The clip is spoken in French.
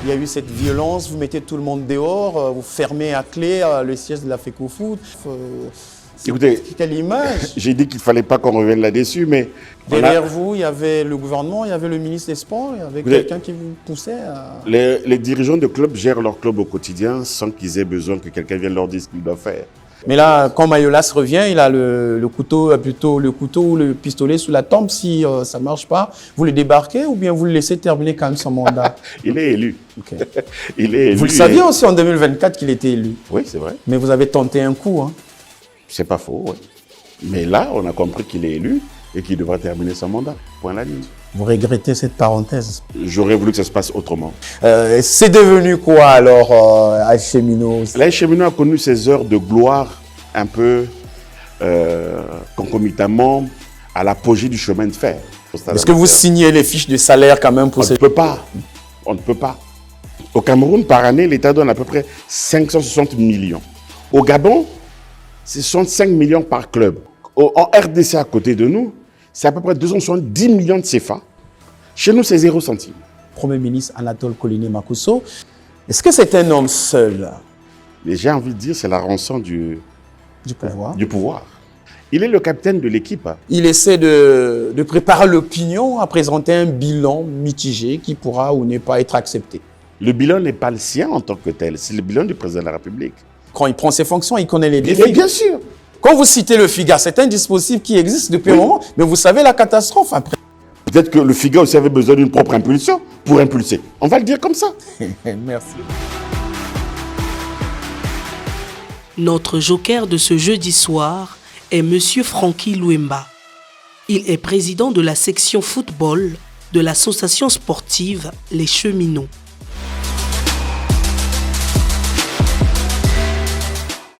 Il y a eu cette violence, vous mettez tout le monde dehors, vous fermez à clé le siège de la FECOFOOT. Écoutez, quelle image! J'ai dit qu'il ne fallait pas qu'on revienne là-dessus, mais... Derrière vous, il y avait le gouvernement, il y avait le ministre des Sports, il y avait quelqu'un qui vous poussait à... Les dirigeants de clubs gèrent leur club au quotidien sans qu'ils aient besoin que quelqu'un vienne leur dire ce qu'ils doivent faire. Mais là, quand Mayolas revient, il a le couteau, plutôt le couteau ou le pistolet sous la tempe. Si ça ne marche pas, vous le débarquez ou bien vous le laissez terminer quand même son mandat? Il est élu. Okay. Il est élu. Vous le saviez aussi en 2024 qu'il était élu? Oui, c'est vrai. Mais vous avez tenté un coup, hein? C'est pas faux, oui. Mais là, on a compris qu'il est élu et qu'il devra terminer son mandat. Point la ligne. Vous regrettez cette parenthèse? J'aurais voulu que ça se passe autrement. C'est devenu quoi alors, AS Cheminot? L'AS Cheminot a connu ses heures de gloire un peu concomitamment à l'apogée du chemin de fer. Est-ce que vous signez les fiches de salaire quand même pour On ne peut pas. On ne peut pas. Au Cameroun, par année, l'État donne à peu près 560 millions. Au Gabon, c'est 65 millions par club. En RDC, à côté de nous, c'est à peu près 270 millions de CFA. Chez nous, c'est 0 centime. Premier ministre Anatole Koliné Makuso, est-ce que c'est un homme seul? Mais j'ai envie de dire, c'est la rançon du pouvoir. Il est le capitaine de l'équipe. Il essaie de préparer l'opinion à présenter un bilan mitigé qui pourra ou ne pas être accepté. Le bilan n'est pas le sien en tant que tel, c'est le bilan du président de la République. Quand il prend ses fonctions, il connaît les défis. Bien sûr. Quand vous citez le FIGA, c'est un dispositif qui existe depuis un moment, mais vous savez la catastrophe après. Peut-être que le FIGA aussi avait besoin d'une propre impulsion pour impulser. On va le dire comme ça. Merci. Notre joker de ce jeudi soir est M. Francky Louemba. Il est président de la section football de l'association sportive Les Cheminots.